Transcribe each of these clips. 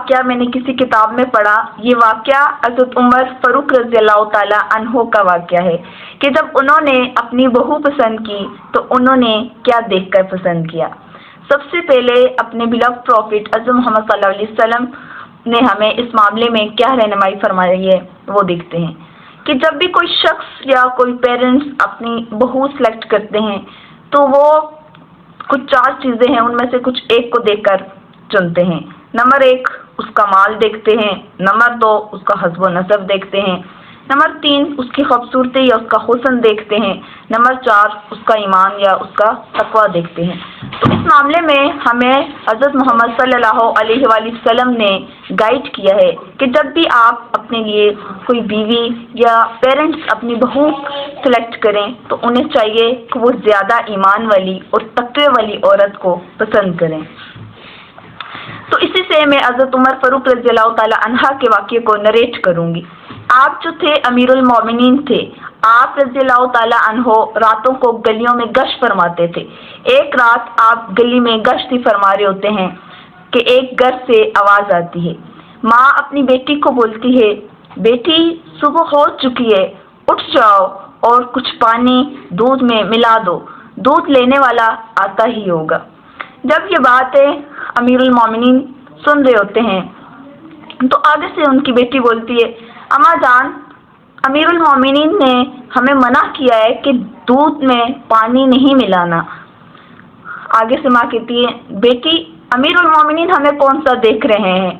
واقعہ میں نے کسی کتاب میں پڑھا، یہ واقعہ حضرت عمر فاروق رضی اللہ تعالی عنہ کا واقعہ ہے کہ جب انہوں نے اپنی بہو پسند کی تو انہوں نے کیا دیکھ کر پسند کیا۔ سب سے پہلے اپنے بلوڈ پروفٹ حضرت محمد صلی اللہ علیہ وسلم نے ہمیں اس معاملے میں کیا رہنمائی فرمائی ہے وہ دیکھتے ہیں کہ جب بھی کوئی شخص یا کوئی پیرنٹس اپنی بہو سلیکٹ کرتے ہیں تو وہ کچھ 4 چیزیں ہیں، ان میں سے کچھ ایک کو دیکھ کر چنتے ہیں۔ نمبر 1 اس کا مال دیکھتے ہیں، نمبر 2 اس کا حسب و نسب دیکھتے ہیں، نمبر 3 اس کی خوبصورتی یا اس کا حسن دیکھتے ہیں، نمبر 4 اس کا ایمان یا اس کا تقوی دیکھتے ہیں۔ تو اس معاملے میں ہمیں حضرت محمد صلی اللہ علیہ وآلہ وسلم نے گائیڈ کیا ہے کہ جب بھی آپ اپنے لیے کوئی بیوی یا پیرنٹس اپنی بہو سلیکٹ کریں تو انہیں چاہیے کہ وہ زیادہ ایمان والی اور تقوی والی عورت کو پسند کریں۔ تو اسی سے میں حضرت عمر فاروق رضی اللہ تعالی عنہ کے واقعے کو نریٹ کروں گی۔ آپ جو تھے امیر المومنین تھے، آپ رضی اللہ تعالی عنہ راتوں کو گلیوں میں گشت فرماتے تھے۔ ایک رات آپ گلی میں گشت ہی فرما رہے ہوتے ہیں کہ ایک گھر سے آواز آتی ہے۔ ماں اپنی بیٹی کو بولتی ہے، بیٹی صبح ہو چکی ہے، اٹھ جاؤ اور کچھ پانی دودھ میں ملا دو، دودھ لینے والا آتا ہی ہوگا۔ جب یہ باتیں امیر المومنین سن رہے ہوتے ہیں تو آگے سے ان کی بیٹی بولتی ہے، اماں جان، امیر المومنین نے ہمیں منع کیا ہے کہ دودھ میں پانی نہیں ملانا۔ آگے سے ماں کہتی ہے، بیٹی امیر المومنین ہمیں کون سا دیکھ رہے ہیں؟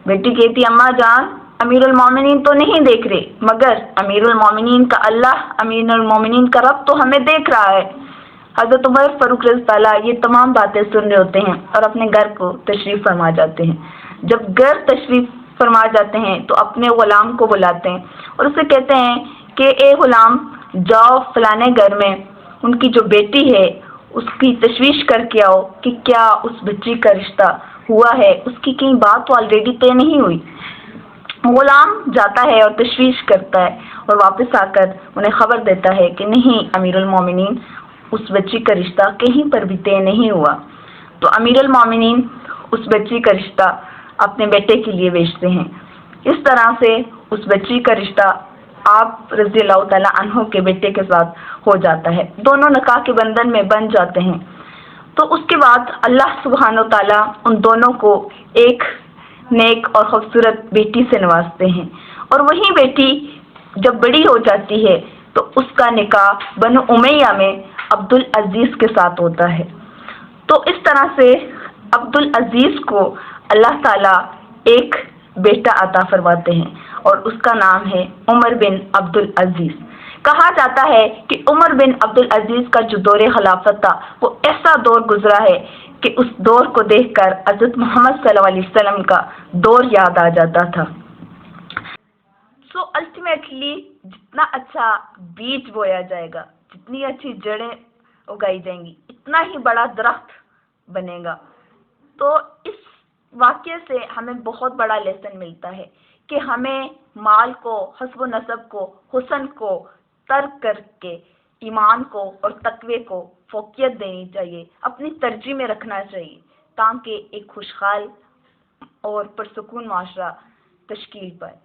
بیٹی کہتی ہے، اماں جان، امیر المومنین تو نہیں دیکھ رہے، مگر امیر المومنین کا اللہ، امیر المومنین کا رب تو ہمیں دیکھ رہا ہے۔ حضرت عمر فاروق رضی اللہ یہ تمام باتیں سن رہے ہوتے ہیں اور اپنے گھر کو تشریف فرما جاتے ہیں۔ جب گھر تشریف فرما جاتے ہیں تو اپنے غلام کو بلاتے ہیں اور اسے کہتے ہیں کہ اے غلام، جاؤ فلانے گھر میں ان کی جو بیٹی ہے اس کی تشویش کر کے آؤ کہ کیا اس بچی کا رشتہ ہوا ہے، اس کی کہیں بات تو آلریڈی طے نہیں ہوئی۔ غلام جاتا ہے اور تشویش کرتا ہے اور واپس آ کر انہیں خبر دیتا ہے کہ نہیں امیر المومنین، اس بچی کا رشتہ کہیں پر بھی طے نہیں ہوا۔ تو امیر المومنین اس بچی کا رشتہ اپنے بیٹے کے لیے بھیجتے ہیں۔ اس طرح سے اس بچی کا رشتہ آپ رضی اللہ تعالیٰ عنہ کے بیٹے کے ساتھ ہو جاتا ہے، دونوں نکاح کے بندھن میں بن جاتے ہیں۔ تو اس کے بعد اللہ سبحانہ و تعالیٰ ان دونوں کو ایک نیک اور خوبصورت بیٹی سے نوازتے ہیں، اور وہی بیٹی جب بڑی ہو جاتی ہے تو اس کا نکاح بنو امیہ میں عبد العزیز کے ساتھ ہوتا ہے۔ تو اس طرح سے عبد العزیز کو اللہ تعالیٰ ایک بیٹا عطا فرماتے ہیں اور اس کا نام ہے عمر بن عبد العزیز۔ کہا جاتا ہے کہ عمر بن عبد العزیز کا جو دور خلافت تھا وہ ایسا دور گزرا ہے کہ اس دور کو دیکھ کر حضرت محمد صلی اللہ علیہ وسلم کا دور یاد آ جاتا تھا۔ سو الٹیمیٹلی جتنا اچھا بیج بویا جائے گا، جتنی اچھی جڑیں اگائی جائیں گی، اتنا ہی بڑا درخت بنے گا۔ تو اس واقعے سے ہمیں بہت بڑا لیسن ملتا ہے کہ ہمیں مال کو، حسب و نسب کو، حسن کو ترک کر کے ایمان کو اور تقوی کو فوقیت دینی چاہیے، اپنی ترجیح میں رکھنا چاہیے تاکہ ایک خوشحال اور پرسکون معاشرہ تشکیل پائے۔